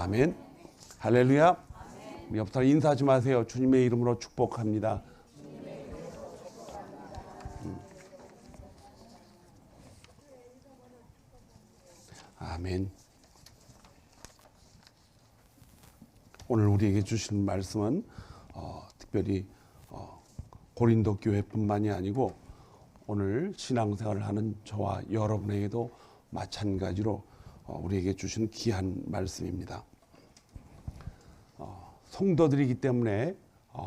아멘. 할렐루야. 우리 옆 사람 인사하지 마세요. 주님의 이름으로 축복합니다. 아멘. 오늘 우리에게 주신 말씀은 특별히 고린도 교회뿐만이 아니고 오늘 신앙생활을 하는 저와 여러분에게도 마찬가지로 우리에게 주신 귀한 말씀입니다. 성도들이기 때문에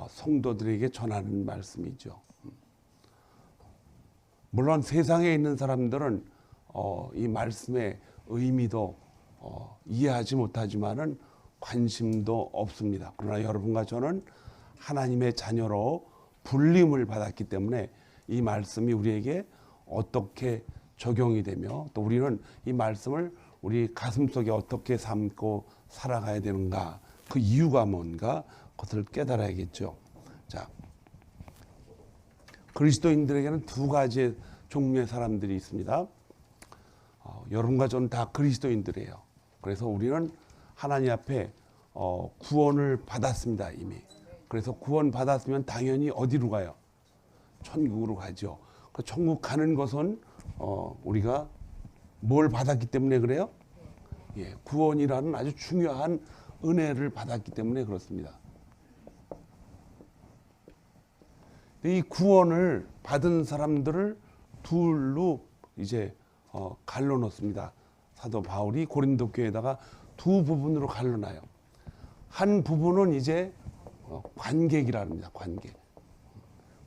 성도들에게 전하는 말씀이죠. 물론 세상에 있는 사람들은 이 말씀의 의미도 이해하지 못하지만은 관심도 없습니다. 그러나 여러분과 저는 하나님의 자녀로 불림을 받았기 때문에 이 말씀이 우리에게 어떻게 적용이 되며 또 우리는 이 말씀을 우리 가슴속에 어떻게 삼고 살아가야 되는가, 그 이유가 뭔가 그것을 깨달아야겠죠. 자, 그리스도인들에게는 두 가지의 종류의 사람들이 있습니다. 여러분과 저는 다 그리스도인들이에요. 그래서 우리는 하나님 앞에 구원을 받았습니다, 이미. 그래서 구원 받았으면 당연히 어디로 가요? 천국으로 가죠. 그 천국 가는 것은 우리가 뭘 받았기 때문에 그래요? 예, 구원이라는 아주 중요한 은혜를 받았기 때문에 그렇습니다. 이 구원을 받은 사람들을 둘로 이제 갈라놓습니다. 사도 바울이 고린도 교회에다가 두 부분으로 갈라놔요. 한 부분은 이제 관객이라 합니다. 관객.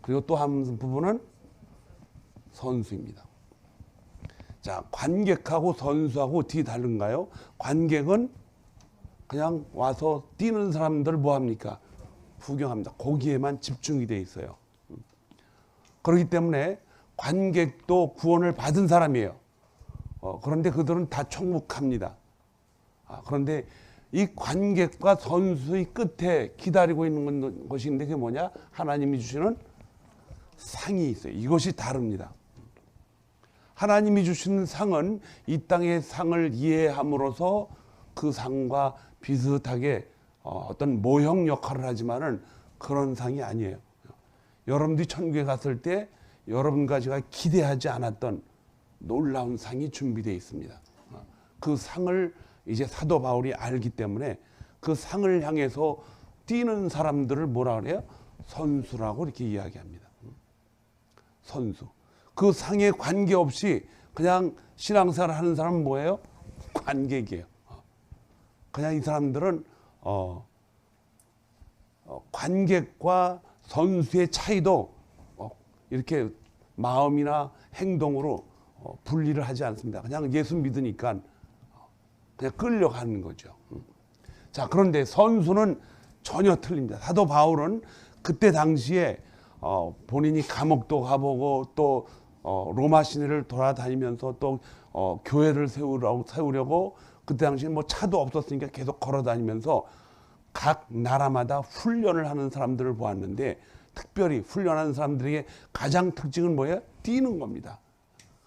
그리고 또 한 부분은 선수입니다. 자, 관객하고 선수하고 어떻게 다른가요? 관객은 그냥 와서 뛰는 사람들 뭐합니까? 구경합니다. 거기에만 집중이 돼 있어요. 그렇기 때문에 관객도 구원을 받은 사람이에요. 그런데 그들은 다 천국합니다. 그런데 이 관객과 선수의 끝에 기다리고 있는 것이 있는데 그게 뭐냐? 하나님이 주시는 상이 있어요. 이것이 다릅니다. 하나님이 주시는 상은 이 땅의 상을 이해함으로써 그 상과 비슷하게 어떤 모형 역할을 하지만은 그런 상이 아니에요. 여러분들이 천국에 갔을 때 여러분과 제가 기대하지 않았던 놀라운 상이 준비되어 있습니다. 그 상을 이제 사도 바울이 알기 때문에 그 상을 향해서 뛰는 사람들을 뭐라 그래요? 선수라고 이렇게 이야기합니다. 선수. 그 상에 관계없이 그냥 신앙생활 하는 사람은 뭐예요? 관객이에요. 그냥 이 사람들은 관객과 선수의 차이도 이렇게 마음이나 행동으로 분리를 하지 않습니다. 그냥 예수 믿으니까 그냥 끌려가는 거죠. 자, 그런데 선수는 전혀 틀립니다. 사도 바울은 그때 당시에 본인이 감옥도 가보고 또 로마 시내를 돌아다니면서 또 교회를 세우려고 그때 당시에 뭐 차도 없었으니까 계속 걸어다니면서 각 나라마다 훈련을 하는 사람들을 보았는데 특별히 훈련하는 사람들에게 가장 특징은 뭐예요? 뛰는 겁니다.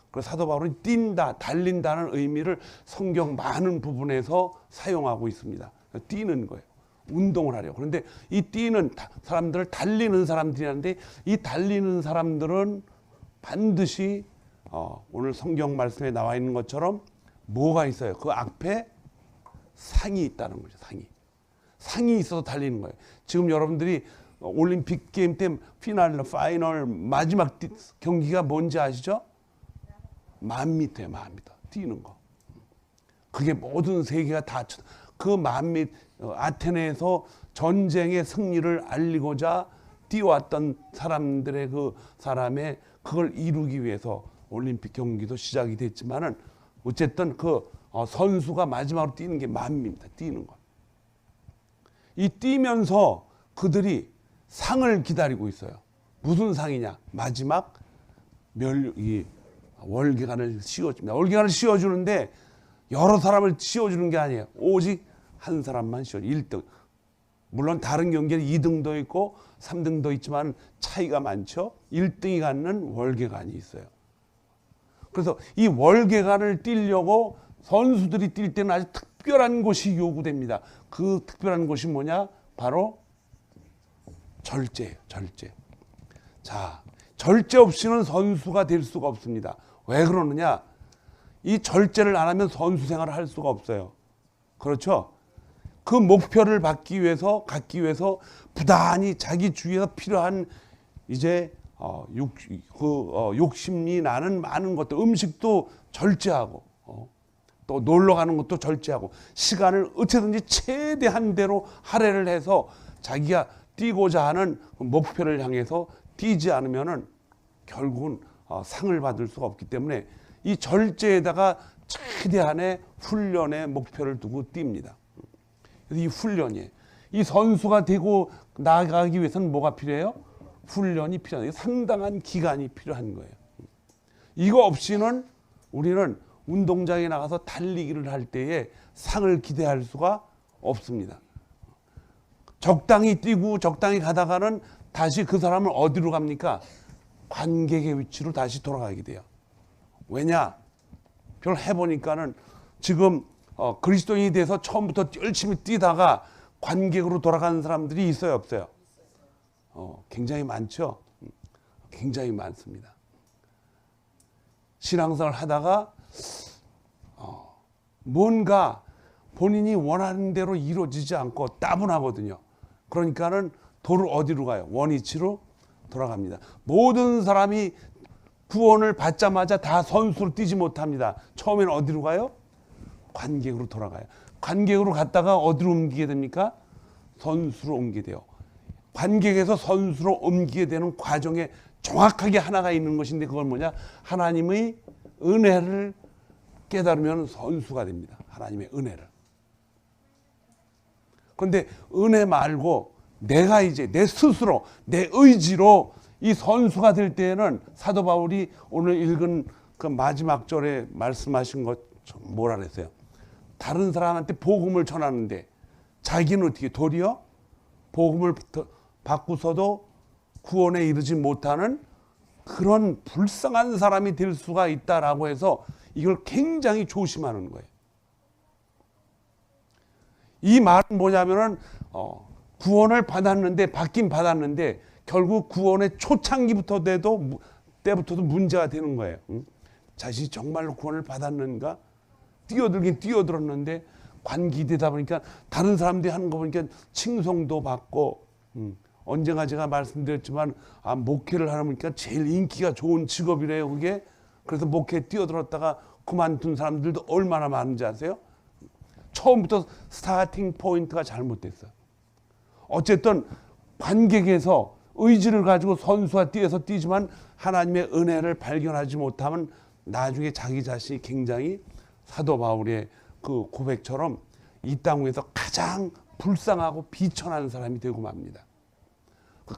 그래서 사도 바울은 뛴다, 달린다는 의미를 성경 많은 부분에서 사용하고 있습니다. 뛰는 거예요. 운동을 하려고. 그런데 이 뛰는 사람들을 달리는 사람들이라는데 이 달리는 사람들은 반드시 오늘 성경 말씀에 나와 있는 것처럼 뭐가 있어요? 그 앞에 상이 있다는 거죠. 상이 있어서 달리는 거예요. 지금 여러분들이 올림픽 게임 때 파이널 마지막 경기가 뭔지 아시죠? 1000m예요. 1000m 뛰는 거. 그게 모든 세계가 다 그 1000m 아테네에서 전쟁의 승리를 알리고자 뛰어왔던 사람들의 그 사람의 그걸 이루기 위해서 올림픽 경기도 시작이 됐지만은 어쨌든 그 선수가 마지막으로 뛰는 게 1000m입니다. 뛰는 거. 이 뛰면서 그들이 상을 기다리고 있어요. 무슨 상이냐? 마지막 월계관을 씌워줍니다. 월계관을 씌워주는데 여러 사람을 씌워주는 게 아니에요. 오직 한 사람만 씌워줘. 1등. 물론 다른 경기는 2등도 있고 3등도 있지만 차이가 많죠. 1등이 갖는 월계관이 있어요. 그래서 이 월계관을 뛰려고 선수들이 뛸 때는 아주 특별한 것이 요구됩니다. 그 특별한 것이 뭐냐? 바로 절제예요. 절제. 자, 절제 없이는 선수가 될 수가 없습니다. 왜 그러느냐? 이 절제를 안 하면 선수 생활을 할 수가 없어요. 그렇죠? 그 목표를 갖기 위해서 부단히 자기 주위에서 필요한 이제 욕심이 나는 많은 것들, 음식도 절제하고 또 놀러 가는 것도 절제하고 시간을 어떻게든지 최대한대로 할애를 해서 자기가 뛰고자 하는 목표를 향해서 뛰지 않으면은 결국은 상을 받을 수가 없기 때문에 이 절제에다가 최대한의 훈련의 목표를 두고 뜁니다. 그래서 이 훈련이, 이 선수가 되고 나아가기 위해서는 뭐가 필요해요? 훈련이 필요해요. 상당한 기간이 필요한 거예요. 이거 없이는 우리는 운동장에 나가서 달리기를 할 때에 상을 기대할 수가 없습니다. 적당히 뛰고 적당히 가다가는 다시 그 사람은 어디로 갑니까? 관객의 위치로 다시 돌아가게 돼요. 왜냐? 그걸 해보니까는 지금 그리스도인이 돼서 처음부터 열심히 뛰다가 관객으로 돌아가는 사람들이 있어요, 없어요? 굉장히 많죠. 굉장히 많습니다. 신앙생활을 하다가 뭔가 본인이 원하는 대로 이루어지지 않고 따분하거든요. 그러니까는 도를 어디로 가요? 원위치로 돌아갑니다. 모든 사람이 구원을 받자마자 다 선수로 뛰지 못합니다. 처음에는 어디로 가요? 관객으로 돌아가요. 관객으로 갔다가 어디로 옮기게 됩니까? 선수로 옮기게 돼요. 관객에서 선수로 옮기게 되는 과정에 정확하게 하나가 있는 것인데 그건 뭐냐? 하나님의 은혜를 깨달으면 선수가 됩니다. 하나님의 은혜를. 그런데 은혜 말고 내가 이제 내 스스로 내 의지로 이 선수가 될 때에는 사도 바울이 오늘 읽은 그 마지막 절에 말씀하신 것 뭐라 그랬어요? 다른 사람한테 복음을 전하는데 자기는 어떻게 도리어 복음을 받고서도 구원에 이르지 못하는 그런 불쌍한 사람이 될 수가 있다라고 해서 이걸 굉장히 조심하는 거예요. 이 말은 뭐냐면은 구원을 받긴 받았는데 결국 구원의 때부터도 문제가 되는 거예요. 자신이 정말로 구원을 받았는가? 뛰어들긴 뛰어들었는데 관기되다 보니까 다른 사람들이 하는 거 보니까 칭송도 받고 언젠가 제가 말씀드렸지만 목회를 하다 보니까 제일 인기가 좋은 직업이래요, 그게. 그래서 목회에 뛰어들었다가 그만둔 사람들도 얼마나 많은지 아세요? 처음부터 스타팅 포인트가 잘못됐어요. 어쨌든 관객에서 의지를 가지고 선수와 뛰어서 뛰지만 하나님의 은혜를 발견하지 못하면 나중에 자기 자신이 굉장히 사도 바울의 그 고백처럼 이 땅 위에서 가장 불쌍하고 비천한 사람이 되고 맙니다.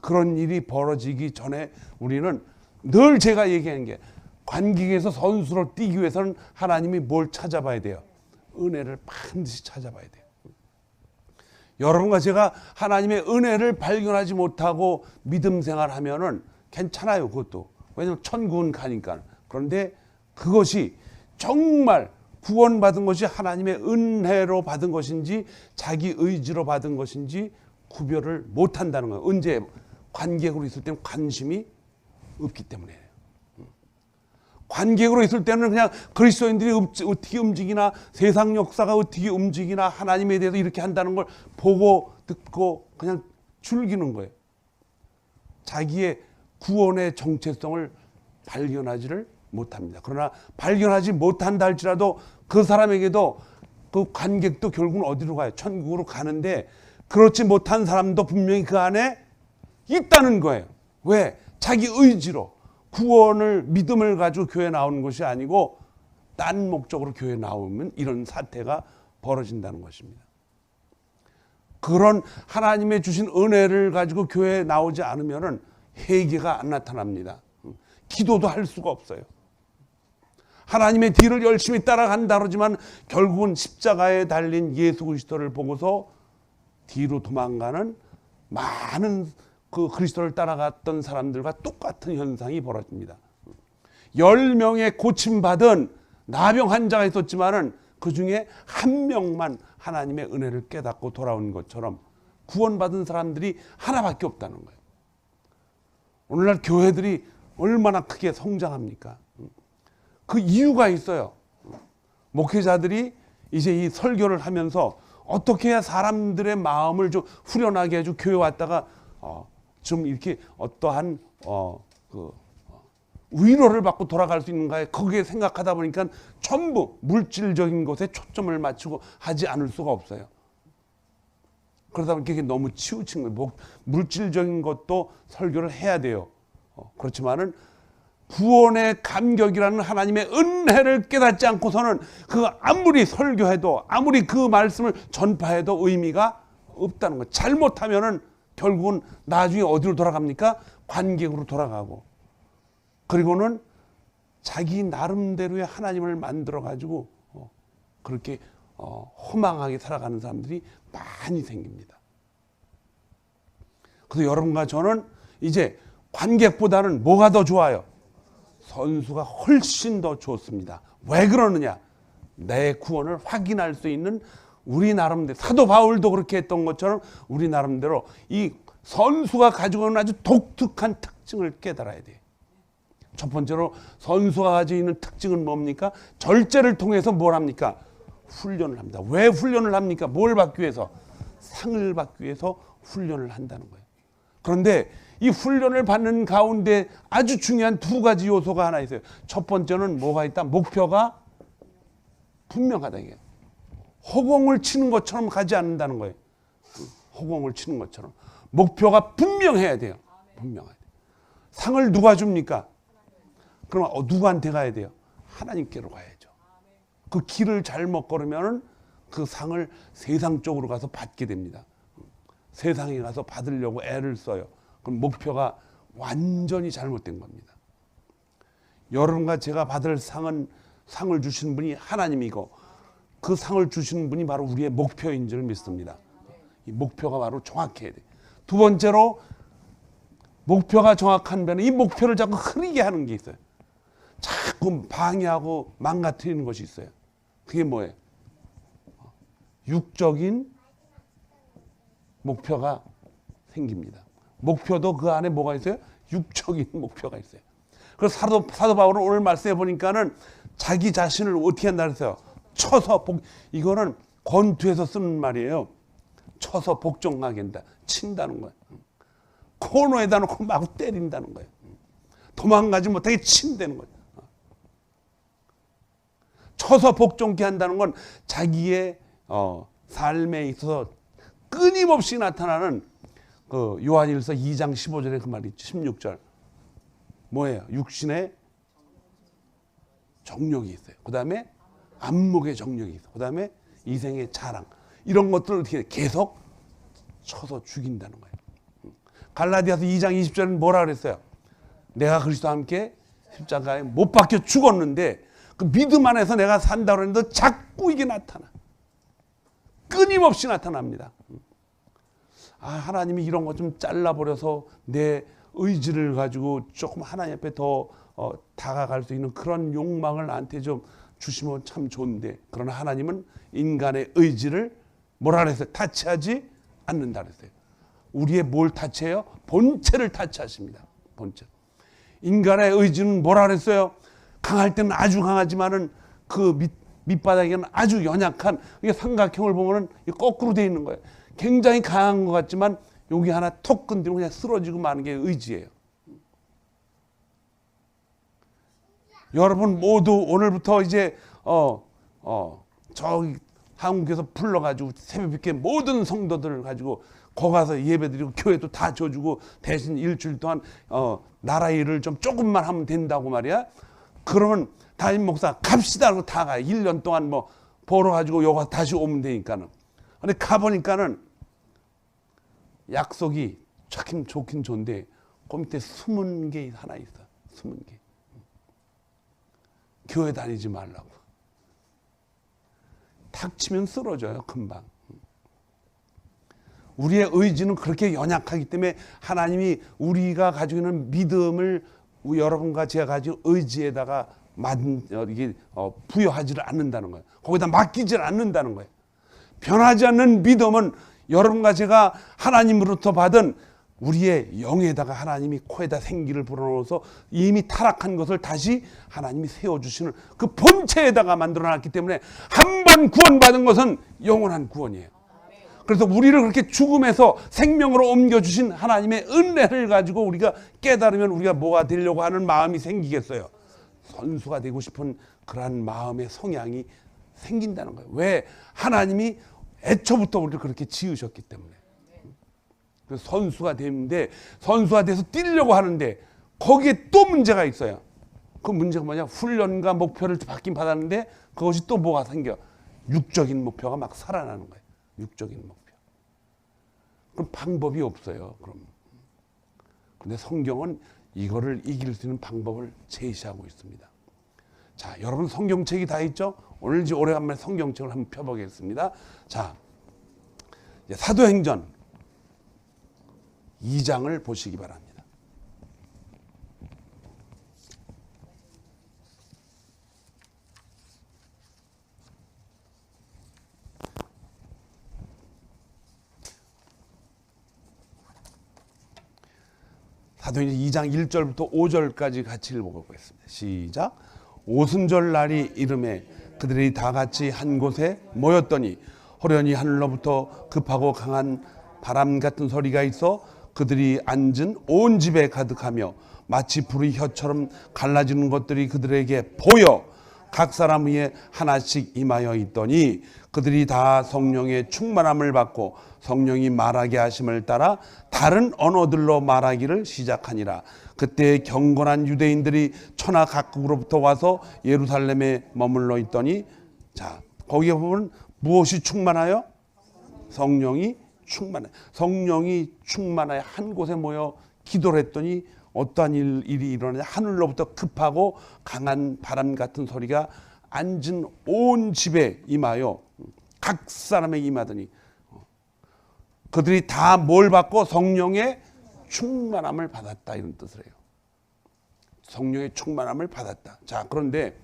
그런 일이 벌어지기 전에 우리는 늘 제가 얘기하는 게 관객에서 선수로 뛰기 위해서는 하나님이 뭘 찾아봐야 돼요? 은혜를 반드시 찾아봐야 돼요. 여러분과 제가 하나님의 은혜를 발견하지 못하고 믿음 생활하면은 괜찮아요, 그것도. 왜냐하면 천국은 가니까. 그런데 그것이 정말 구원받은 것이 하나님의 은혜로 받은 것인지 자기 의지로 받은 것인지 구별을 못한다는 거예요. 언제? 관객으로 있을 때는 관심이 없기 때문에. 관객으로 있을 때는 그냥 그리스도인들이 어떻게 움직이나 세상 역사가 어떻게 움직이나 하나님에 대해서 이렇게 한다는 걸 보고 듣고 그냥 즐기는 거예요. 자기의 구원의 정체성을 발견하지를 못합니다. 그러나 발견하지 못한다 할지라도 그 사람에게도 그 관객도 결국은 어디로 가요? 천국으로 가는데 그렇지 못한 사람도 분명히 그 안에 있다는 거예요. 왜? 자기 의지로 구원을 믿음을 가지고 교회에 나오는 것이 아니고 딴 목적으로 교회에 나오면 이런 사태가 벌어진다는 것입니다. 그런 하나님의 주신 은혜를 가지고 교회에 나오지 않으면 회개가 안 나타납니다. 기도도 할 수가 없어요. 하나님의 뒤를 열심히 따라간다 그러지만 결국은 십자가에 달린 예수 그리스도를 보고서 뒤로 도망가는 많은 그 그리스도를 따라갔던 사람들과 똑같은 현상이 벌어집니다. 10명의 고침받은 나병 환자가 있었지만은 그 중에 한 명만 하나님의 은혜를 깨닫고 돌아온 것처럼 구원받은 사람들이 하나밖에 없다는 거예요. 오늘날 교회들이 얼마나 크게 성장합니까? 그 이유가 있어요. 목회자들이 이제 이 설교를 하면서 어떻게 해야 사람들의 마음을 좀 후련하게 해주고 교회 왔다가 좀 이렇게 어떠한 위로를 받고 돌아갈 수 있는가에 거기에 생각하다 보니까 전부 물질적인 것에 초점을 맞추고 하지 않을 수가 없어요. 그러다 보니까 이게 너무 치우친 거예요. 물질적인 것도 설교를 해야 돼요. 그렇지만은 구원의 감격이라는 하나님의 은혜를 깨닫지 않고서는 그 아무리 설교해도 아무리 그 말씀을 전파해도 의미가 없다는 거예요. 잘못하면은 결국은 나중에 어디로 돌아갑니까? 관객으로 돌아가고, 그리고는 자기 나름대로의 하나님을 만들어 가지고 그렇게 허망하게 살아가는 사람들이 많이 생깁니다. 그래서 여러분과 저는 이제 관객보다는 뭐가 더 좋아요? 선수가 훨씬 더 좋습니다. 왜 그러느냐? 내 구원을 확인할 수 있는 우리 나름대로, 사도 바울도 그렇게 했던 것처럼 우리 나름대로 이 선수가 가지고 있는 아주 독특한 특징을 깨달아야 돼요. 첫 번째로 선수가 가지고 있는 특징은 뭡니까? 절제를 통해서 뭘 합니까? 훈련을 합니다. 왜 훈련을 합니까? 뭘 받기 위해서? 상을 받기 위해서 훈련을 한다는 거예요. 그런데 이 훈련을 받는 가운데 아주 중요한 두 가지 요소가 하나 있어요. 첫 번째는 뭐가 있다? 목표가 분명하다. 이게 허공을 치는 것처럼 가지 않는다는 거예요. 허공을 치는 것처럼 목표가 분명해야 돼요. 분명해야 돼요. 상을 누가 줍니까? 그럼 누구한테 가야 돼요? 하나님께로 가야죠. 그 길을 잘못 걸으면 그 상을 세상 쪽으로 가서 받게 됩니다. 세상에 가서 받으려고 애를 써요. 그럼 목표가 완전히 잘못된 겁니다. 여러분과 제가 받을 상을 주신 분이 하나님이고, 그 상을 주시는 분이 바로 우리의 목표인 줄 믿습니다. 이 목표가 바로 정확해야 돼요. 두 번째로 목표가 정확한 배는 이 목표를 자꾸 흐리게 하는 게 있어요. 자꾸 방해하고 망가뜨리는 것이 있어요. 그게 뭐예요? 육적인 목표가 생깁니다. 목표도 그 안에 뭐가 있어요? 육적인 목표가 있어요. 그래서 사도 바울은 오늘 말씀해 보니까는 자기 자신을 어떻게 한다 그랬어요? 쳐서 이거는 권투에서 쓰는 말이에요. 쳐서 복종하게 한다. 친다는 거예요. 코너에다 놓고 막 때린다는 거예요. 도망가지 못하게 친다는 거예요. 쳐서 복종케 한다는 건 자기의 삶에 있어서 끊임없이 나타나는 그 요한일서 2장 15절에 그 말이 있죠. 16절. 뭐예요? 육신의 정욕이 있어요. 그 다음에 안목의 정욕이 있어요. 그 다음에 이생의 자랑. 이런 것들을 어떻게 계속 쳐서 죽인다는 거예요. 갈라디아서 2장 20절은 뭐라 그랬어요? 내가 그리스도와 함께 십자가에 못 박혀 죽었는데 그 믿음 안에서 내가 산다고 했는데 자꾸 이게 나타나. 끊임없이 나타납니다. 하나님이 이런 것 좀 잘라버려서 내 의지를 가지고 조금 하나님 앞에 더 다가갈 수 있는 그런 욕망을 나한테 좀 주시면 참 좋은데, 그러나 하나님은 인간의 의지를 뭐라 그랬어요? 타치하지 않는다 그랬어요. 우리의 뭘 타치해요? 본체를 타치하십니다. 본체. 인간의 의지는 뭐라 그랬어요? 강할 때는 아주 강하지만은 그 밑바닥에는 아주 연약한, 이게 삼각형을 보면은 거꾸로 되어 있는 거예요. 굉장히 강한 것 같지만 여기 하나 톡 건드리면 그냥 쓰러지고 마는 게 의지예요. 여러분 모두 오늘부터 이제 저기 한국에서 불러가지고 새벽에 모든 성도들을 가지고 거기 가서 예배드리고 교회도 다 줘주고 대신 일주일 동안 나라 일을 좀 조금만 하면 된다고 말이야. 그러면 담임 목사 갑시다 하고 다 가요. 1년 동안 뭐 벌어가지고 여기 다시 오면 되니까는. 근데 가보니까는 약속이 참 좋긴 좋은데 그 밑에 숨은 게 하나 있어. 숨은 게. 교회 다니지 말라고. 탁치면 쓰러져요. 금방. 우리의 의지는 그렇게 연약하기 때문에 하나님이 우리가 가지고 있는 믿음을 여러분과 제가 가지고 의지에다가 부여하지를 않는다는 거예요. 거기다 맡기질 않는다는 거예요. 변하지 않는 믿음은 여러분과 제가 하나님으로부터 받은 우리의 영에다가 하나님이 코에다 생기를 불어넣어서 이미 타락한 것을 다시 하나님이 세워주시는 그 본체에다가 만들어놨기 때문에 한 번 구원받은 것은 영원한 구원이에요. 그래서 우리를 그렇게 죽음에서 생명으로 옮겨주신 하나님의 은혜를 가지고 우리가 깨달으면 우리가 뭐가 되려고 하는 마음이 생기겠어요? 선수가 되고 싶은 그러한 마음의 성향이 생긴다는 거예요. 왜? 하나님이 애초부터 우리를 그렇게 지으셨기 때문에. 그래서 선수가 되는데, 선수가 돼서 뛰려고 하는데 거기에 또 문제가 있어요. 그 문제가 뭐냐? 훈련과 목표를 받았는데 그것이 또 뭐가 생겨? 육적인 목표가 막 살아나는 거예요. 육적인 목표. 그럼 방법이 없어요. 그럼. 근데 성경은 이거를 이길 수 있는 방법을 제시하고 있습니다. 자, 여러분 성경책이 다 있죠? 오늘 이제 오래간만에 성경책을 한번 펴보겠습니다. 자, 사도행전 2장을 보시기 바랍니다. 사도행전 2장 1절부터 5절까지 같이 읽어보겠습니다. 시작. 오순절 날이 이름에 그들이 다 같이 한 곳에 모였더니 호련히 하늘로부터 급하고 강한 바람 같은 소리가 있어 그들이 앉은 온 집에 가득하며 마치 불의 혀처럼 갈라지는 것들이 그들에게 보여 각 사람 위에 하나씩 임하여 있더니 그들이 다 성령의 충만함을 받고 성령이 말하게 하심을 따라 다른 언어들로 말하기를 시작하니라. 그때 경건한 유대인들이 천하 각국으로부터 와서 예루살렘에 머물러 있더니, 자, 거기에 보면 무엇이 충만하여? 성령이 충만해. 성령이 충만하여 한 곳에 모여 기도를 했더니 어떠한 일이 일어나냐? 하늘로부터 급하고 강한 바람 같은 소리가 앉은 온 집에 임하여 각 사람에 임하더니 그들이 다 뭘 받고? 성령의 충만함을 받았다, 이런 뜻을 해요. 성령의 충만함을 받았다. 자, 그런데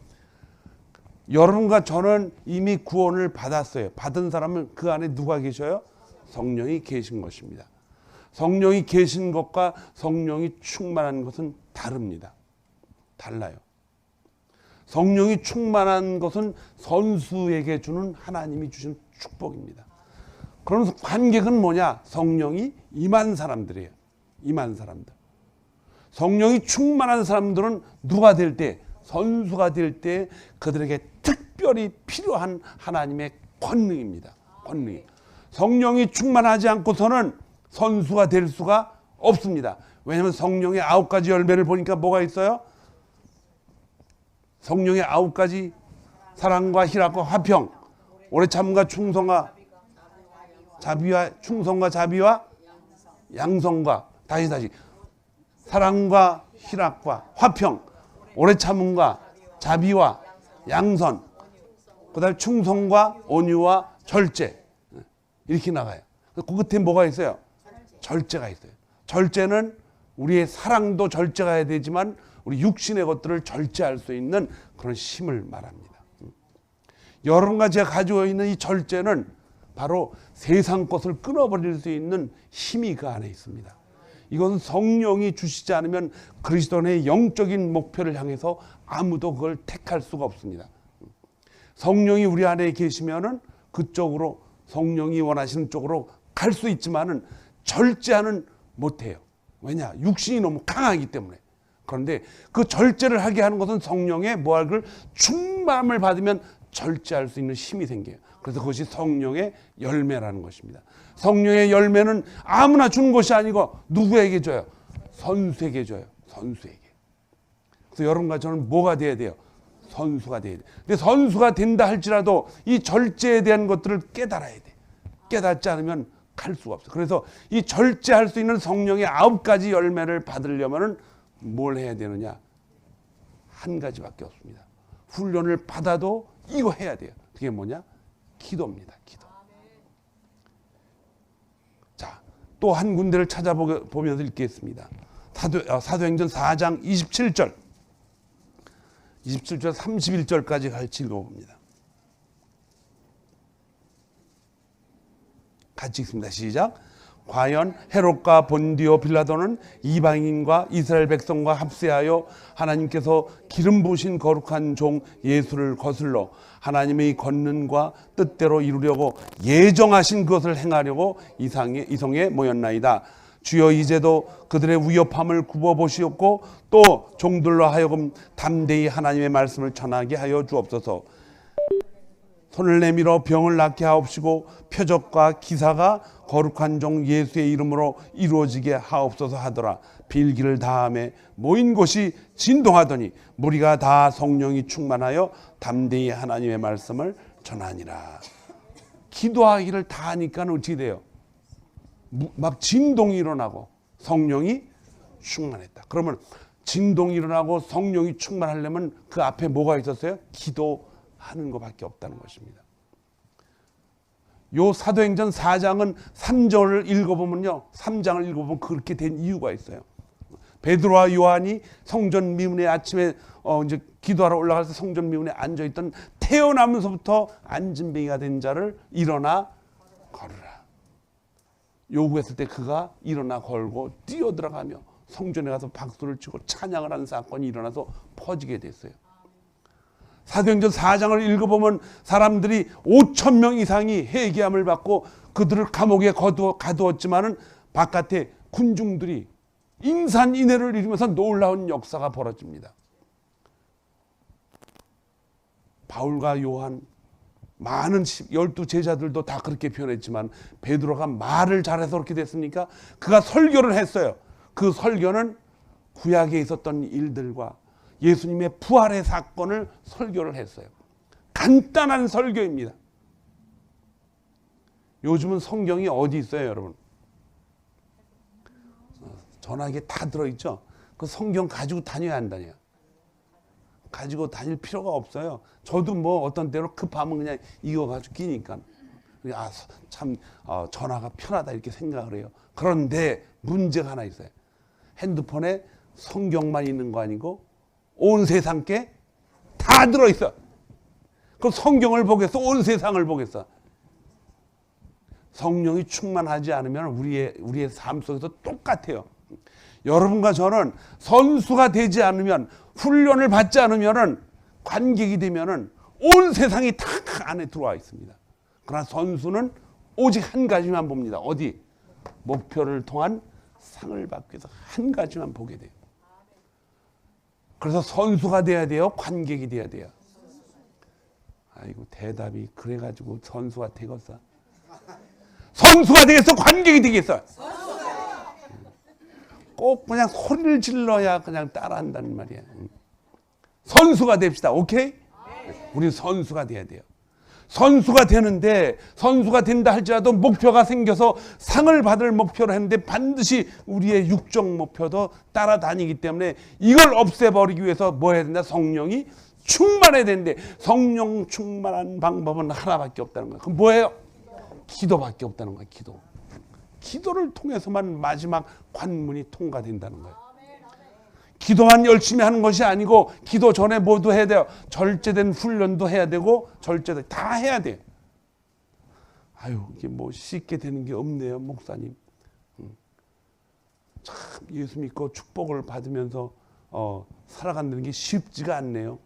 여러분과 저는 이미 구원을 받았어요. 받은 사람은 그 안에 누가 계셔요? 성령이 계신 것입니다. 성령이 계신 것과 성령이 충만한 것은 다릅니다. 달라요. 성령이 충만한 것은 선수에게 주는 하나님이 주신 축복입니다. 그러면서 관객은 뭐냐? 성령이 임한 사람들이에요. 임한 사람들. 성령이 충만한 사람들은 누가 될 때? 선수가 될 때 그들에게 특별히 필요한 하나님의 권능입니다. 권능. 성령이 충만하지 않고서는 선수가 될 수가 없습니다. 왜냐하면 성령의 9가지 열매를 보니까 뭐가 있어요? 성령의 9가지 사랑과 희락과 화평, 오래 참과 충성과 자비와 충성과 자비와 양성과 다시 사랑과 희락과 화평, 오래 참음과 자비와 양선, 그다음에 충성과 온유와 절제, 이렇게 나가요. 그 끝에 뭐가 있어요? 절제가 있어요. 절제는 우리의 사랑도 절제가 해야 되지만 우리 육신의 것들을 절제할 수 있는 그런 힘을 말합니다. 여러분과 제가 가지고 있는 이 절제는 바로 세상 것을 끊어버릴 수 있는 힘이 그 안에 있습니다. 이것은 성령이 주시지 않으면 그리스도의 영적인 목표를 향해서 아무도 그걸 택할 수가 없습니다. 성령이 우리 안에 계시면은 그쪽으로, 성령이 원하시는 쪽으로 갈 수 있지만은 절제하는 못해요. 왜냐? 육신이 너무 강하기 때문에. 그런데 그 절제를 하게 하는 것은 성령의 뭐할 충만함을 받으면 절제할 수 있는 힘이 생겨요. 그래서 그것이 성령의 열매라는 것입니다. 성령의 열매는 아무나 주는 것이 아니고 누구에게 줘요? 선수에게 줘요. 선수에게. 그래서 여러분과 저는 뭐가 돼야 돼요? 선수가 돼야 돼요. 근데 선수가 된다 할지라도 이 절제에 대한 것들을 깨달아야 돼. 깨닫지 않으면 갈 수가 없어. 그래서 이 절제할 수 있는 성령의 9가지 열매를 받으려면 뭘 해야 되느냐? 한 가지밖에 없습니다. 훈련을 받아도 이거 해야 돼요. 그게 뭐냐? 기도입니다. 기도. 자, 또 한 군데를 찾아보면서 읽겠습니다. 사도행전 4장 27절. 27절 31절까지 같이 읽어봅니다. 같이 읽습니다. 시작. 과연 헤롯과 본디오 빌라도는 이방인과 이스라엘 백성과 합세하여 하나님께서 기름 부으신 거룩한 종 예수를 거슬러 하나님의 권능과 뜻대로 이루려고 예정하신 것을 행하려고 이성에 모였나이다. 주여 이제도 그들의 위협함을 굽어보시옵고 또 종들로 하여금 담대히 하나님의 말씀을 전하게 하여 주옵소서. 손을 내밀어 병을 낫게 하옵시고 표적과 기사가 거룩한 종 예수의 이름으로 이루어지게 하옵소서 하더라. 빌기를 다함에 모인 곳이 진동하더니 무리가 다 성령이 충만하여 담대히 하나님의 말씀을 전하니라. 기도하기를 다 하니까 어떻게 돼요? 막 진동이 일어나고 성령이 충만했다. 그러면 진동이 일어나고 성령이 충만하려면 그 앞에 뭐가 있었어요? 기도하는 것밖에 없다는 것입니다. 요 사도행전 4장은 3절을 읽어보면요, 3장을 읽어보면 그렇게 된 이유가 있어요. 베드로와 요한이 성전 미문에 아침에 이제 기도하러 올라가서 성전 미문에 앉아있던 태어나면서부터 안진뱅이가 된 자를 일어나 걸으라 요구했을 때 그가 일어나 걸고 뛰어들어가며 성전에 가서 박수를 치고 찬양을 하는 사건이 일어나서 퍼지게 됐어요. 사도행전 4장을 읽어보면 사람들이 5,000명 이상이 회개함을 받고 그들을 감옥에 가두었지만은 바깥에 군중들이 인산인해를 이루면서 놀라운 역사가 벌어집니다. 바울과 요한, 많은 12 제자들도 다 그렇게 표현했지만 베드로가 말을 잘해서 그렇게 됐습니까? 그가 설교를 했어요. 그 설교는 구약에 있었던 일들과 예수님의 부활의 사건을 설교를 했어요. 간단한 설교입니다. 요즘은 성경이 어디 있어요, 여러분? 전화기에 다 들어있죠? 그 성경 가지고 다녀야 한다냐? 가지고 다닐 필요가 없어요. 저도 뭐 어떤 때로 급하면 그냥 이거 가지고 끼니까. 참 전화가 편하다 이렇게 생각을 해요. 그런데 문제가 하나 있어요. 핸드폰에 성경만 있는 거 아니고 온 세상 게 다 들어있어. 그럼 성경을 보겠어? 온 세상을 보겠어? 성령이 충만하지 않으면 우리의 삶 속에서 똑같아요. 여러분과 저는 선수가 되지 않으면, 훈련을 받지 않으면, 관객이 되면 온 세상이 다 안에 들어와 있습니다. 그러나 선수는 오직 한 가지만 봅니다. 어디? 목표를 통한 상을 받기 위해서 한 가지만 보게 돼요. 그래서 선수가 돼야 돼요? 관객이 돼야 돼요? 아이고, 대답이 그래가지고 선수가 되겠어? 선수가 되겠어? 관객이 되겠어? 꼭 그냥 소리를 질러야 그냥 따라한다는 말이야. 선수가 됩시다. 오케이? 우리 선수가 돼야 돼요. 선수가 되는데, 선수가 된다 할지라도 목표가 생겨서 상을 받을 목표를 했는데 반드시 우리의 육적 목표도 따라다니기 때문에 이걸 없애버리기 위해서 뭐 해야 된다? 성령이 충만해야 되는데, 성령 충만한 방법은 하나밖에 없다는 거예요. 그럼 뭐예요? 기도밖에 없다는 거예요. 기도를 통해서만 마지막 관문이 통과된다는 거예요. 기도만 열심히 하는 것이 아니고, 기도 전에 뭐도 해야 돼요? 절제된 훈련도 해야 되고, 절제도 다 해야 돼요. 아유, 이게 뭐 쉽게 되는 게 없네요, 목사님. 참 예수 믿고 축복을 받으면서 살아간다는 게 쉽지가 않네요.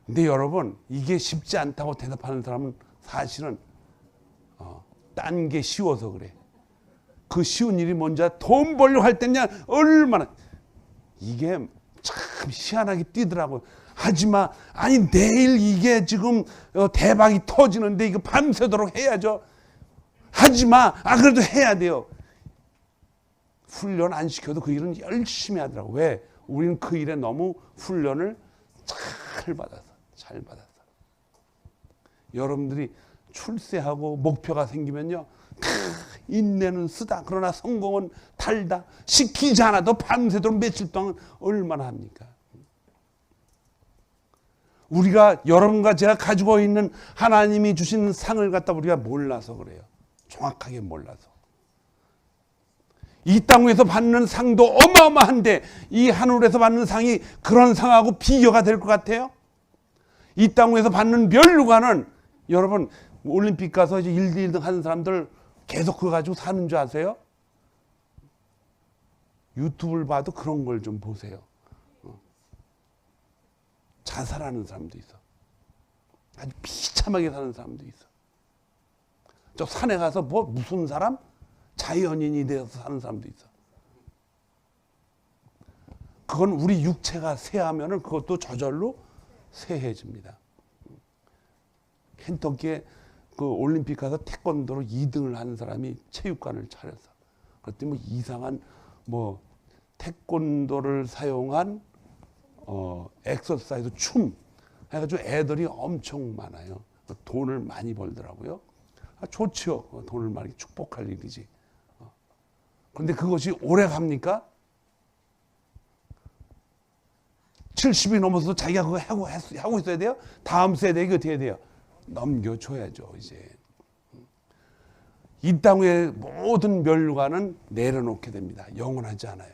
근데 여러분, 이게 쉽지 않다고 대답하는 사람은 사실은 딴 게 쉬워서 그래. 그 쉬운 일이 뭔지 돈 벌려고 할 때냐, 얼마나 이게 참 희한하게 뛰더라고요. 하지마. 아니, 내일 이게 지금 대박이 터지는데 이거 밤새도록 해야죠. 하지마. 그래도 해야 돼요. 훈련 안 시켜도 그 일은 열심히 하더라고. 왜? 우리는 그 일에 너무 훈련을 잘 받아서. 여러분들이 출세하고 목표가 생기면요, 인내는 쓰다. 그러나 성공은 달다. 시키지 않아도 밤새도록 며칠 동안 얼마나 합니까? 우리가, 여러분과 제가 가지고 있는 하나님이 주신 상을 갖다 우리가 몰라서 그래요. 정확하게 몰라서. 이 땅에서 받는 상도 어마어마한데 이 하늘에서 받는 상이 그런 상하고 비교가 될 것 같아요? 이 땅에서 받는 면류관은 여러분 올림픽 가서 이제 1등 1등 하는 사람들 계속 그거 가지고 사는 줄 아세요? 유튜브를 봐도 그런 걸 좀 보세요. 자살하는 사람도 있어. 아주 비참하게 사는 사람도 있어. 저 산에 가서 뭐 무슨 사람? 자연인이 되어서 사는 사람도 있어. 그건 우리 육체가 쇠하면은 그것도 저절로 쇠해집니다. 켄터키에 그 올림픽 가서 태권도로 2등을 하는 사람이 체육관을 차렸어. 그랬더니 뭐 이상한 뭐 태권도를 사용한 엑서사이즈 춤 해가지고 애들이 엄청 많아요. 돈을 많이 벌더라고요. 좋지요. 돈을 많이 축복할 일이지. 그런데 그것이 오래 갑니까? 70이 넘어서도 자기가 그거 하고 있어야 돼요? 다음 세대에 어떻게 돼요? 넘겨줘야죠, 이제. 이 땅의 모든 멸류관은 내려놓게 됩니다. 영원하지 않아요.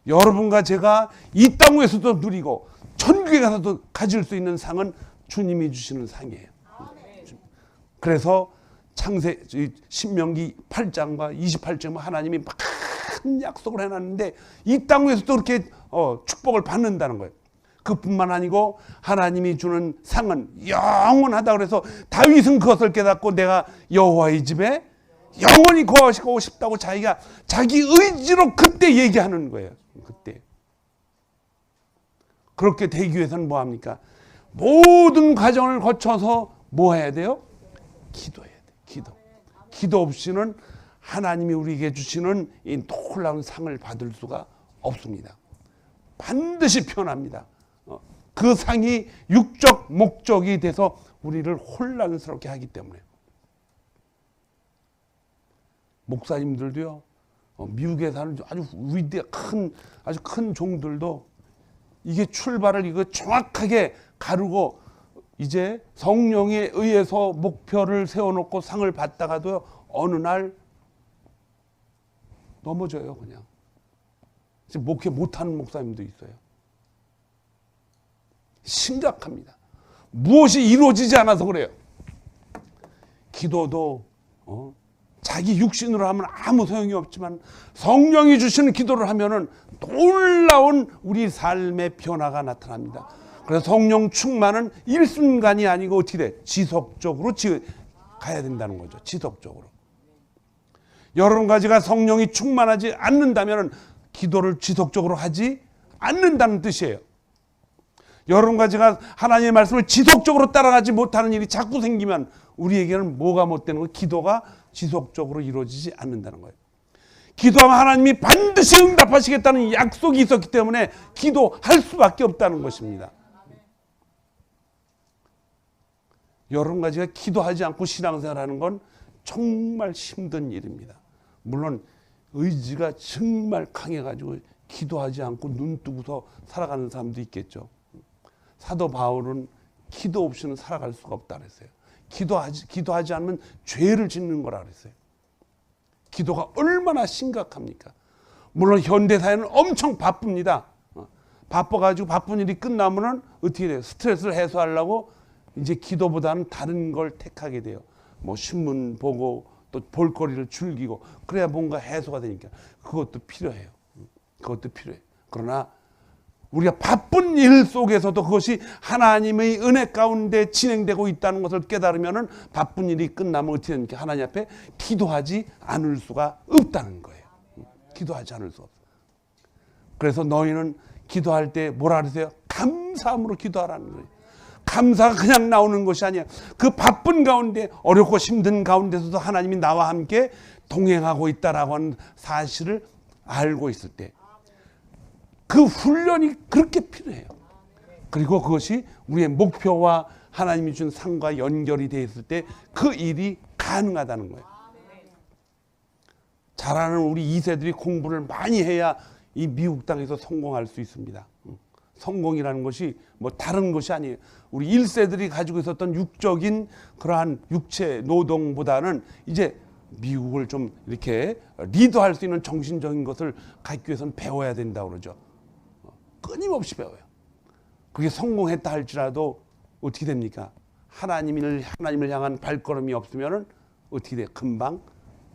여러분과 제가 이 땅에서도 누리고 천국에 가서도 가질 수 있는 상은 주님이 주시는 상이에요. 그래서 신명기 8장과 28장은 하나님이 큰 약속을 해놨는데 이 땅에서도 그렇게 축복을 받는다는 거예요. 그뿐만 아니고 하나님이 주는 상은 영원하다 그래서 다윗은 그것을 깨닫고 내가 여호와의 집에 영원히 거하시고 싶다고 자기가 자기 의지로 그때 얘기하는 거예요. 그때. 그렇게 되기 위해서는 뭐 합니까? 모든 과정을 거쳐서 뭐 해야 돼요? 기도해야 돼. 기도 없이는 하나님이 우리에게 주시는 이 놀라운 상을 받을 수가 없습니다. 반드시 변합니다. 그 상이 육적 목적이 돼서 우리를 혼란스럽게 하기 때문에. 목사님들도요, 미국에 사는 아주 아주 큰 종들도 이게 출발을 이거 정확하게 가르고 이제 성령에 의해서 목표를 세워놓고 상을 받다가도 어느 날 넘어져요, 그냥. 목회 못하는 목사님도 있어요. 심각합니다. 무엇이 이루어지지 않아서 그래요. 기도도 자기 육신으로 하면 아무 소용이 없지만 성령이 주시는 기도를 하면은 놀라운 우리 삶의 변화가 나타납니다. 그래서 성령 충만은 일순간이 아니고 어떻게 돼? 지속적으로 가야 된다는 거죠. 지속적으로. 여러분 가지가 성령이 충만하지 않는다면 기도를 지속적으로 하지 않는다는 뜻이에요. 여러분 가지가 하나님의 말씀을 지속적으로 따라가지 못하는 일이 자꾸 생기면 우리에게는 뭐가 못되는 거예요? 기도가 지속적으로 이루어지지 않는다는 거예요. 기도하면 하나님이 반드시 응답하시겠다는 약속이 있었기 때문에 기도할 수밖에 없다는 것입니다. 여러분 가지가 기도하지 않고 신앙생활하는 건 정말 힘든 일입니다. 물론 의지가 정말 강해가지고 기도하지 않고 눈 뜨고서 살아가는 사람도 있겠죠. 사도 바울은 기도 없이는 살아갈 수가 없다 그랬어요. 기도하지 않으면 죄를 짓는 거라 그랬어요. 기도가 얼마나 심각합니까? 물론 현대사회는 엄청 바쁩니다. 바빠가지고 바쁜 일이 끝나면은 어떻게 돼요? 스트레스를 해소하려고 이제 기도보다는 다른 걸 택하게 돼요. 뭐 신문 보고 또 볼거리를 즐기고 그래야 뭔가 해소가 되니까 그것도 필요해요. 그것도 필요해요. 그러나 우리가 바쁜 일 속에서도 그것이 하나님의 은혜 가운데 진행되고 있다는 것을 깨달으면은 바쁜 일이 끝나면 어떻게 됩니까? 하나님 앞에 기도하지 않을 수가 없다는 거예요. 기도하지 않을 수 없어. 그래서 너희는 기도할 때 뭐라 그러세요? 감사함으로 기도하라는 거예요. 감사가 그냥 나오는 것이 아니야. 그 바쁜 가운데 어렵고 힘든 가운데서도 하나님이 나와 함께 동행하고 있다라고 하는 사실을 알고 있을 때 그 훈련이 그렇게 필요해요. 그리고 그것이 우리의 목표와 하나님이 준 상과 연결이 되어 있을 때 그 일이 가능하다는 거예요. 잘하는 우리 2세들이 공부를 많이 해야 이 미국 땅에서 성공할 수 있습니다. 성공이라는 것이 뭐 다른 것이 아니에요. 우리 1세들이 가지고 있었던 육적인 그러한 육체 노동보다는 이제 미국을 좀 이렇게 리드할 수 있는 정신적인 것을 갖기 위해서는 배워야 된다고 그러죠. 끊임없이 배워요. 그게 성공했다 할지라도 어떻게 됩니까? 하나님을 향한 발걸음이 없으면 어떻게 돼요? 금방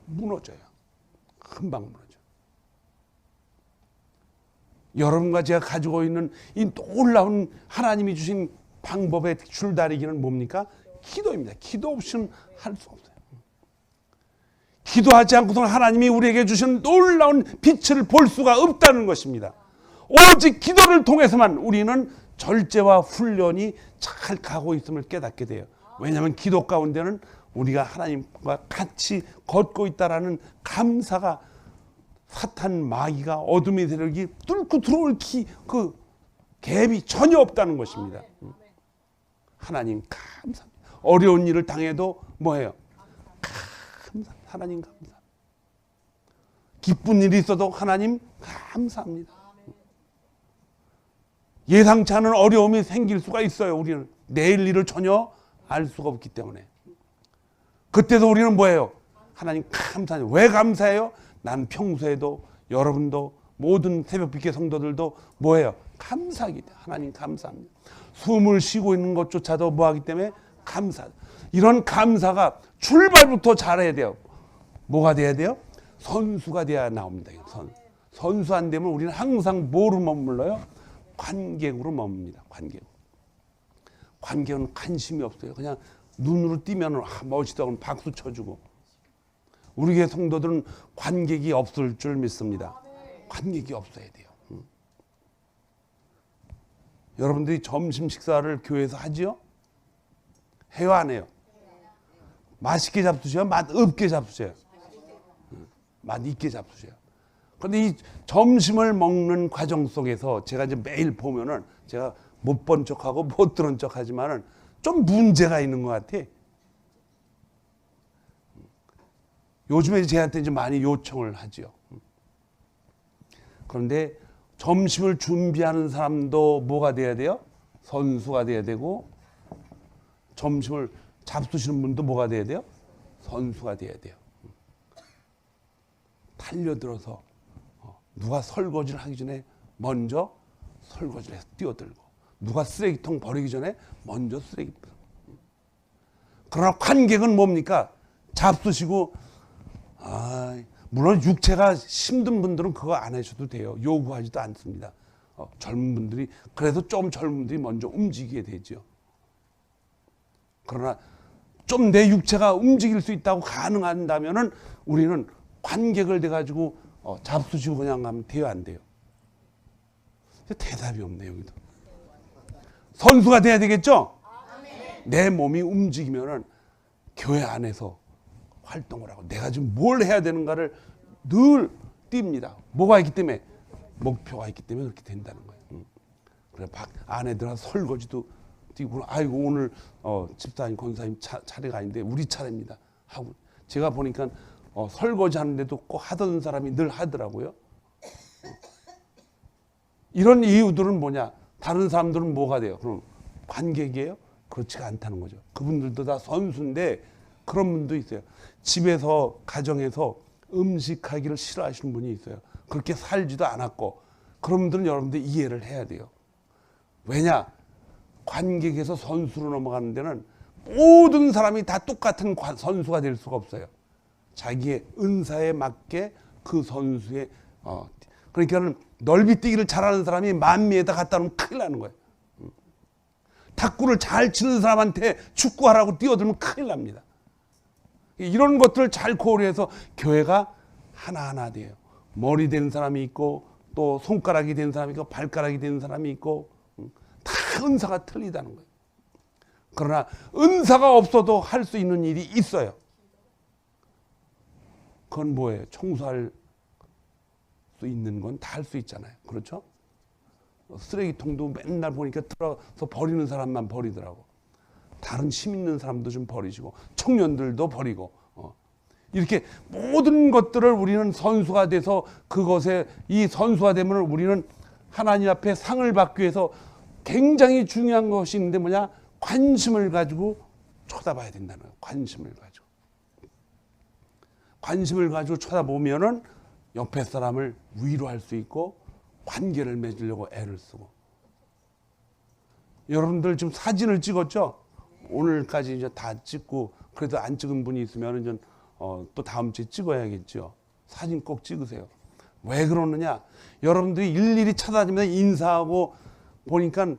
무너져요. 금방 무너져. 여러분과 제가 가지고 있는 이 놀라운 하나님이 주신 방법의 줄다리기는 뭡니까? 기도입니다. 기도 없이는 할 수 없어요. 기도하지 않고서는 하나님이 우리에게 주신 놀라운 빛을 볼 수가 없다는 것입니다. 오직 기도를 통해서만 우리는 절제와 훈련이 잘 가고 있음을 깨닫게 돼요. 왜냐하면 기도 가운데는 우리가 하나님과 같이 걷고 있다라는 감사가, 사탄 마귀가 어둠의 세력이 뚫고 들어올 그 갭이 전혀 없다는 것입니다. 하나님 감사합니다. 어려운 일을 당해도 뭐예요? 감사합니다. 하나님 감사합니다. 기쁜 일이 있어도 하나님 감사합니다. 예상치 않은 어려움이 생길 수가 있어요. 우리는 내일 일을 전혀 알 수가 없기 때문에. 그때도 우리는 뭐예요? 하나님 감사해요. 왜 감사해요? 난 평소에도 여러분도 모든 새벽빛의 성도들도 뭐예요? 감사하기 때문에. 하나님 감사합니다. 숨을 쉬고 있는 것조차도 뭐하기 때문에 감사. 이런 감사가 출발부터 잘해야 돼요. 뭐가 돼야 돼요? 선수가 돼야 나옵니다. 선수 안 되면 우리는 항상 뭐로 머물러요? 관객으로 머뭅니다. 관객은 관심이 없어요. 그냥 눈으로 띄면 멋있다고 박수 쳐주고. 우리 교회 성도들은 관객이 없을 줄 믿습니다. 관객이 없어야 돼요. 여러분들이 점심 식사를 교회에서 하지요? 해요, 안 해요? 맛있게 잡수셔요? 맛 없게 잡수셔요? 맛 있게 잡수셔요. 그런데 이 점심을 먹는 과정 속에서 제가 이제 매일 보면은 제가 못 본 척하고 못 들은 척하지만은 좀 문제가 있는 것 같아. 요즘에 저한테 이제 많이 요청을 하죠. 그런데 점심을 준비하는 사람도 뭐가 돼야 돼요? 선수가 돼야 되고, 점심을 잡수시는 분도 뭐가 돼야 돼요? 선수가 돼야 돼요. 달려들어서 누가 설거지를 하기 전에 먼저 설거지를 해서 뛰어들고, 누가 쓰레기통 버리기 전에 먼저 쓰레기통. 그러나 관객은 뭡니까? 잡수시고, 물론 육체가 힘든 분들은 그거 안 하셔도 돼요. 요구하지도 않습니다. 젊은 분들이, 그래도 좀 젊은 분들이 먼저 움직이게 되죠. 그러나 좀 내 육체가 움직일 수 있다고 가능한다면은 우리는 관객을 돼가지고 잡수시고 그냥 가면 돼요, 안 돼요? 대답이 없네요, 여기도. 선수가 돼야 되겠죠? 내 몸이 움직이면은 교회 안에서 활동을 하고 내가 지금 뭘 해야 되는가를 늘 띱니다. 뭐가 있기 때문에? 목표가 있기 때문에 그렇게 된다는 거예요. 그래 안에 들어가서 설거지도 뛰고, 아이고 오늘 집사님 권사님 차례가 아닌데 우리 차례입니다 하고, 제가 보니까 설거지 하는데도 꼭 하던 사람이 늘 하더라고요. 이런 이유들은 뭐냐? 다른 사람들은 뭐가 돼요? 그럼 관객이에요? 그렇지가 않다는 거죠. 그분들도 다 선수인데 그런 분도 있어요. 집에서, 가정에서 음식하기를 싫어하시는 분이 있어요. 그렇게 살지도 않았고, 그런 분들은 여러분들 이해를 해야 돼요. 왜냐? 관객에서 선수로 넘어가는 데는 모든 사람이 다 똑같은 선수가 될 수가 없어요. 자기의 은사에 맞게 그 선수의 그러니까는 넓이 뛰기를 잘하는 사람이 만미에다 갖다 놓으면 큰일 나는 거예요. 탁구를 잘 치는 사람한테 축구하라고 뛰어들면 큰일 납니다. 이런 것들을 잘 고려해서 교회가 하나하나 돼요. 머리 된 사람이 있고, 또 손가락이 된 사람이 있고, 발가락이 된 사람이 있고, 다 은사가 틀리다는 거예요. 그러나 은사가 없어도 할 수 있는 일이 있어요. 그건 뭐예요? 청소할 수 있는 건 다 할 수 있잖아요. 그렇죠? 쓰레기통도 맨날 보니까 들어서 버리는 사람만 버리더라고. 다른 힘 있는 사람도 좀 버리시고, 청년들도 버리고, 이렇게 모든 것들을 우리는 선수가 돼서, 그것에 이 선수가 되면 우리는 하나님 앞에 상을 받기 위해서 굉장히 중요한 것이 있는데 뭐냐? 관심을 가지고 쳐다봐야 된다는 거예요. 관심을 가지고. 관심을 가지고 쳐다보면은 옆에 사람을 위로할 수 있고 관계를 맺으려고 애를 쓰고. 여러분들 지금 사진을 찍었죠? 오늘까지 이제 다 찍고, 그래도 안 찍은 분이 있으면 이제 또 다음 주에 찍어야겠죠. 사진 꼭 찍으세요. 왜 그러느냐? 여러분들이 일일이 찾아다니면서 인사하고 보니까,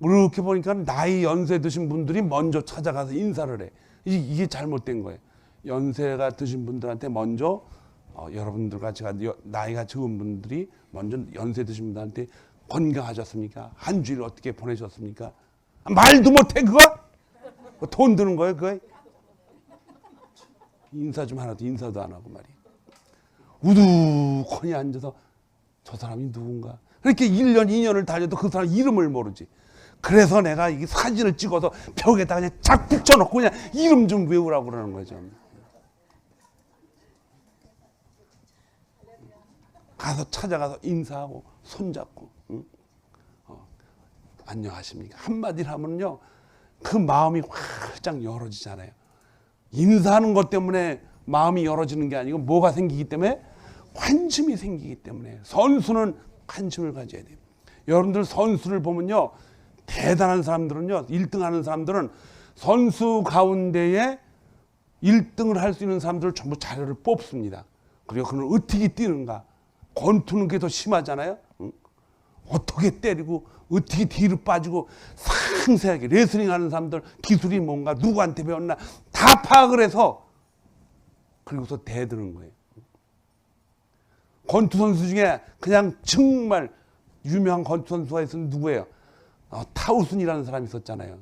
그렇게 보니까 나이 연세 드신 분들이 먼저 찾아가서 인사를 해. 이게 잘못된 거예요. 연세가 드신 분들한테 먼저, 여러분들 같이 나이가 적은 분들이 먼저 연세 드신 분들한테 건강하셨습니까? 한 주일 어떻게 보내셨습니까? 말도 못해 그거? 돈 드는 거예요 그거? 인사 좀 하나도 인사도 안 하고 말이야. 우두커니 앉아서 저 사람이 누군가? 그렇게 1년 2년을 다녀도 그 사람 이름을 모르지. 그래서 내가 이 사진을 찍어서 벽에다 그냥 쫙 붙여놓고 그냥 이름 좀 외우라고 그러는 거죠. 가서 찾아가서 인사하고 손잡고, 응? 안녕하십니까? 한마디를 하면요 그 마음이 활짝 열어지잖아요. 인사하는 것 때문에 마음이 열어지는 게 아니고 뭐가 생기기 때문에? 관심이 생기기 때문에. 선수는 관심을 가져야 돼요. 여러분들 선수를 보면요, 대단한 사람들은요, 1등 하는 사람들은 선수 가운데에 1등을 할 수 있는 사람들을 전부 자료를 뽑습니다. 그리고 그는 어떻게 뛰는가, 권투는 게 더 심하잖아요. 응? 어떻게 때리고 어떻게 뒤로 빠지고 상세하게 레슬링 하는 사람들 기술이 뭔가 누구한테 배웠나 다 파악을 해서 그리고서 대드는 거예요. 권투 선수 중에 그냥 정말 유명한 권투 선수가 있었는데 누구예요? 타우슨이라는 사람이 있었잖아요.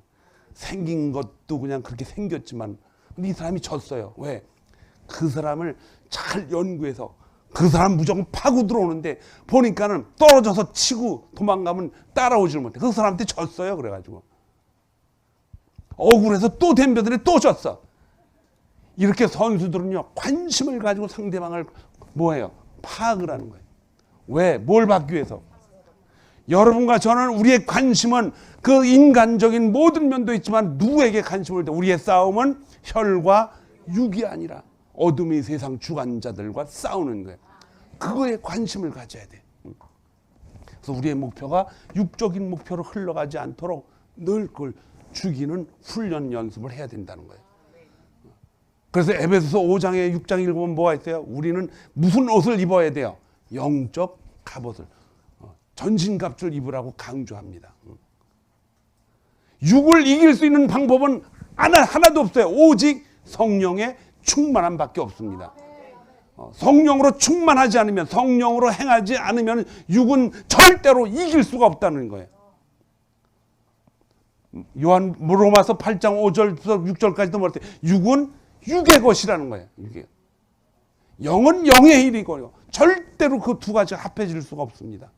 생긴 것도 그냥 그렇게 생겼지만 근데 이 사람이 졌어요. 왜? 그 사람을 잘 연구해서 그 사람 무조건 파고 들어오는데 보니까는 떨어져서 치고 도망가면 따라오질 못해. 그 사람한테 졌어요. 그래가지고 억울해서 또 덤벼드니 또 졌어. 이렇게 선수들은요 관심을 가지고 상대방을 뭐예요? 파악을 하는 거예요. 왜? 뭘 받기 위해서? 여러분과 저는 우리의 관심은 그 인간적인 모든 면도 있지만 누구에게 관심을 둬? 우리의 싸움은 혈과 육이 아니라 어둠의 세상 주관자들과 싸우는 거예요. 그거에 관심을 가져야 돼. 그래서 우리의 목표가 육적인 목표로 흘러가지 않도록 늘 그걸 죽이는 훈련 연습을 해야 된다는 거예요. 그래서 에베소서 5장에 6장 읽으면 뭐가 있어요? 우리는 무슨 옷을 입어야 돼요? 영적 갑옷을, 전신갑주를 입으라고 강조합니다. 육을 이길 수 있는 방법은 하나도 없어요. 오직 성령의 충만함 밖에 없습니다. 성령으로 충만하지 않으면, 성령으로 행하지 않으면 육은 절대로 이길 수가 없다는 거예요. 로마서 8장 5절부터 6절까지도 말했어요. 육은 육의 것이라는 거예요. 영은 영의 일이고 절대로 그 두 가지가 합해질 수가 없습니다.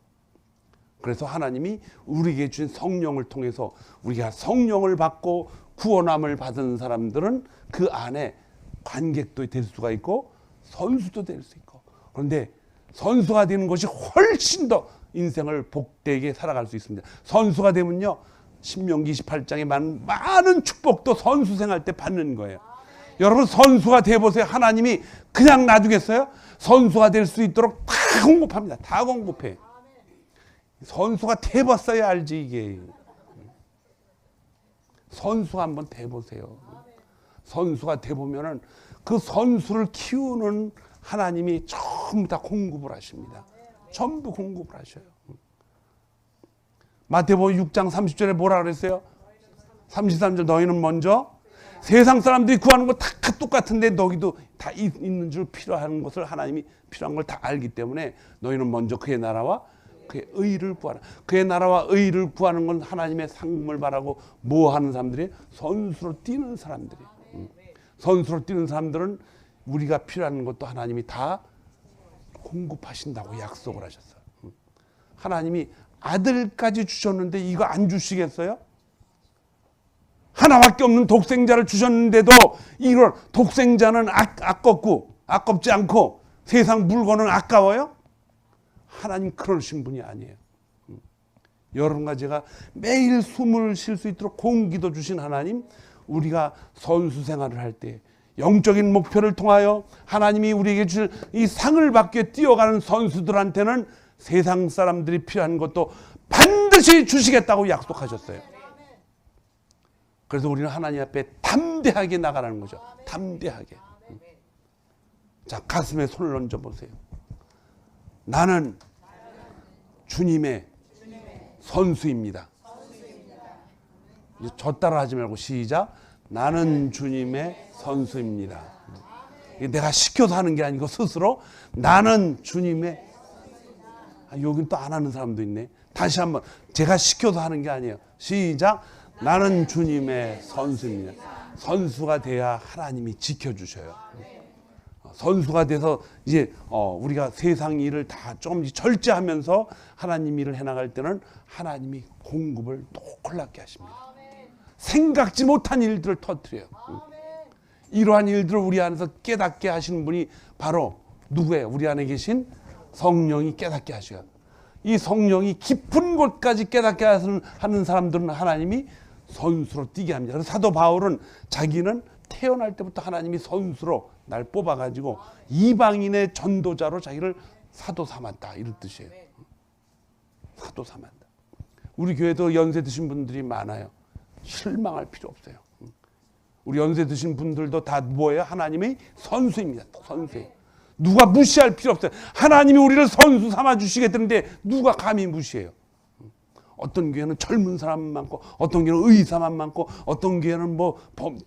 그래서 하나님이 우리에게 주신 성령을 통해서 우리가 성령을 받고 구원함을 받은 사람들은 그 안에 관객도 될 수가 있고 선수도 될 수 있고, 그런데 선수가 되는 것이 훨씬 더 인생을 복되게 살아갈 수 있습니다. 선수가 되면요 신명기 28장에 많은 축복도 선수 생활 때 받는 거예요. 여러분 선수가 돼보세요. 하나님이 그냥 놔두겠어요? 선수가 될 수 있도록 다 공급합니다. 다 공급해. 선수가 돼봤어야 알지. 이게 선수 한번 돼보세요. 선수가 돼보면은 그 선수를 키우는 하나님이 전부 다 공급을 하십니다. 전부 공급을 하셔요. 마태복음 6장 30절에 뭐라 그랬어요? 33절 너희는 먼저 세상 사람들이 구하는 거 다 똑같은데 너희도 다 있는 줄 필요한 것을 하나님이 필요한 걸 다 알기 때문에 너희는 먼저 그의 나라와 그의 의를 구하라. 그의 나라와 의를 구하는 건 하나님의 상급을 바라고 뭐 하는 사람들이? 선수로 뛰는 사람들이. 선수로 뛰는 사람들은 우리가 필요한 것도 하나님이 다 공급하신다고 약속을 하셨어요. 하나님이 아들까지 주셨는데 이거 안 주시겠어요? 하나밖에 없는 독생자를 주셨는데도 이걸 독생자는 아깝지 않고 세상 물건은 아까워요? 하나님 그러신 분이 아니에요. 여러분과 제가 매일 숨을 쉴 수 있도록 공기도 주신 하나님, 우리가 선수 생활을 할 때 영적인 목표를 통하여 하나님이 우리에게 줄 이 상을 받기 위해 뛰어가는 선수들한테는 세상 사람들이 필요한 것도 반드시 주시겠다고 약속하셨어요. 그래서 우리는 하나님 앞에 담대하게 나가라는 거죠. 담대하게. 자, 가슴에 손을 얹어 보세요. 나는 주님의 선수입니다. 저 따라 하지 말고 시작. 나는 주님의 선수입니다. 내가 시켜서 하는 게 아니고 스스로 나는 주님의 여긴 또 안 하는 사람도 있네. 다시 한번 제가 시켜서 하는 게 아니에요. 시작. 나는 주님의 선수입니다. 선수가 돼야 하나님이 지켜주셔요. 선수가 돼서 이제 우리가 세상 일을 다 조금 절제하면서 하나님 일을 해나갈 때는 하나님이 공급을 놀랍게 하십니다. 생각지 못한 일들을 터뜨려요. 이러한 일들을 우리 안에서 깨닫게 하시는 분이 바로 누구예요? 우리 안에 계신 성령이 깨닫게 하셔요. 이 성령이 깊은 곳까지 깨닫게 하는 사람들은 하나님이 선수로 뛰게 합니다. 그래서 사도 바울은 자기는 태어날 때부터 하나님이 선수로 날 뽑아가지고 이방인의 전도자로 자기를 사도 삼았다, 이런 뜻이에요. 사도 삼았다. 우리 교회도 연세 드신 분들이 많아요. 실망할 필요 없어요. 우리 연세 드신 분들도 다 뭐예요? 하나님의 선수입니다. 선수예요. 누가 무시할 필요 없어요. 하나님이 우리를 선수 삼아 주시겠다는데 누가 감히 무시해요? 어떤 교회는 젊은 사람만 많고, 어떤 교회는 의사만 많고, 어떤 교회는 뭐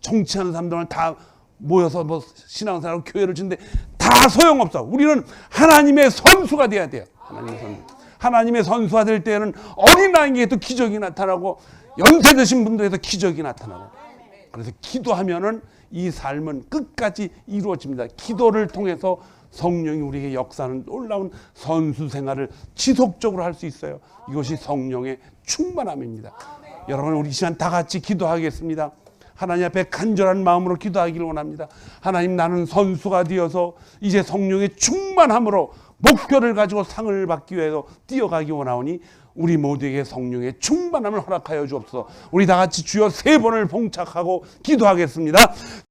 정치하는 사람들은 다 모여서 뭐 신앙생활하고 교회를 짓는데 다 소용없어. 우리는 하나님의 선수가 돼야 돼요. 하나님의 선수. 하나님의 선수가 될 때는 어린아이에게도 기적이 나타나고 연세 드신 분들에도 기적이 나타나고, 그래서 기도하면은 이 삶은 끝까지 이루어집니다. 기도를 통해서 성령이 우리에게 역사하는 놀라운 선수 생활을 지속적으로 할 수 있어요. 이것이 성령의 충만함입니다. 여러분, 우리 이 시간 다 같이 기도하겠습니다. 하나님 앞에 간절한 마음으로 기도하기를 원합니다. 하나님, 나는 선수가 되어서 이제 성령의 충만함으로 목표를 가지고 상을 받기 위해서 뛰어가기 원하오니 우리 모두에게 성령의 충만함을 허락하여 주옵소서. 우리 다 같이 주여 3번을 봉착하고 기도하겠습니다.